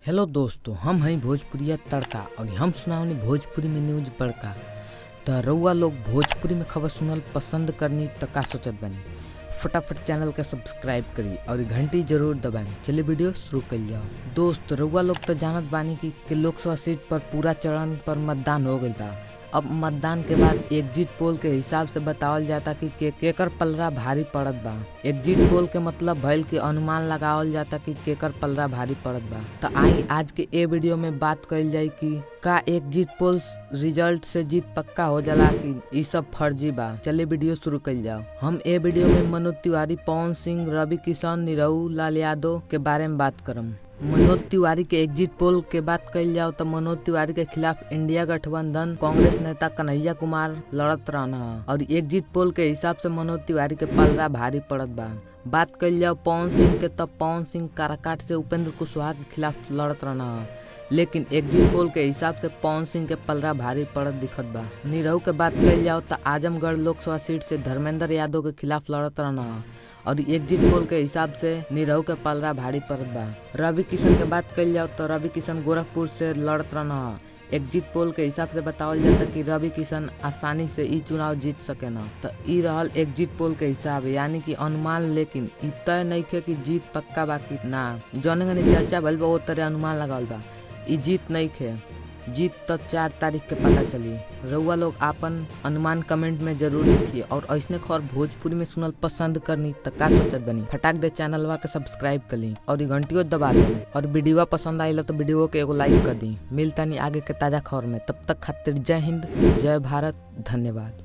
Hello दोस्तों, हम हैं भोजपुरिया तड़का और हम सुनावनी भोजपुरी में न्यूज बड़का। त रउआ लोग भोजपुरी में खबर सुनल पसंद करनी त का सोचत बनी। फटाफट चैनल के सब्सक्राइब करी और घंटी जरूर दबाएं। चलिए वीडियो शुरू कर जाओ। दोस्त रउआ लोग तो जानत बानी कि लोकसभा सीट पर पूरा चरण पर मतदान हो गई बा। अब मतदान के बाद एग्जिट पोल के हिसाब से बतावल जाता कि केकर पलड़ा भारी पड़त बा। एग्जिट पोल के मतलब भइल कि अनुमान लगावल जाता कि केकर पलड़ा भारी पड़त बा। तो आई आज के ए वीडियो में बात कइल जाए कि का एग्जिट पोल रिजल्ट से जीत पक्का हो जाला कि ई सब फर्जी बा। चलिए वीडियो शुरू कइल जाओ। हम ए वीडियो में मनोज तिवारी, पवन सिंह, रवि किशन, निरहू लाल यादव के बारे में बात करम। मनोज तिवारी के एग्जिट पोल के बात कइल जाओ तो मनोज तिवारी के खिलाफ इंडिया गठबंधन कांग्रेस नेता कन्हैया कुमार लड़त रहना और एग्जिट पोल के हिसाब से मनोज तिवारी के पलड़ा भारी पड़त बा। बात कइल जाओ पवन सिंह के, तब पवन सिंह काराकाट से उपेंद्र कुशवाहा के खिलाफ लड़त रहना, लेकिन एग्जिट पोल के हिसाब से पवन सिंह के पलड़ा भारी पड़त दिखत बा। निरहू के बात कइल जाओ तो आजमगढ़ लोकसभा सीट से धर्मेंद्र यादव के खिलाफ लड़त रहना और एग्जिट पोल के हिसाब से निरहू के पलड़ा भारी पड़त बा। रवि किशन के बात कइल जाओ तो रवि किशन गोरखपुर से लड़त रहना। एग्जिट पोल के हिसाब से बतावल जाता कि रवि किशन आसानी से ई चुनाव जीत सके न। तो ई रहल एग्जिट पोल के हिसाब, यानी कि अनुमान, लेकिन ई तय नइखे कि जीत पक्का बा कि ना। जौने गनी चर्चा भइल बा वो तरह अनुमान लगावल बा। ई जीत नइखे, जीत तो 4 तारीख के पता चली। रउआ लोग आपन अनुमान कमेंट में जरूर लिखिए और ऐसने खबर भोजपुरी में सुनल पसंद करनी तो का सोचत बनी। फटाक दे चैनलवा के सब्सक्राइब कर ली और घंटियों दबा दी और वीडियो पसंद आइला तो वीडियो के एगो लाइक कर दी। मिलता नहीं आगे के ताजा खबर में, तब तक खातिर जय हिंद, जय भारत, धन्यवाद।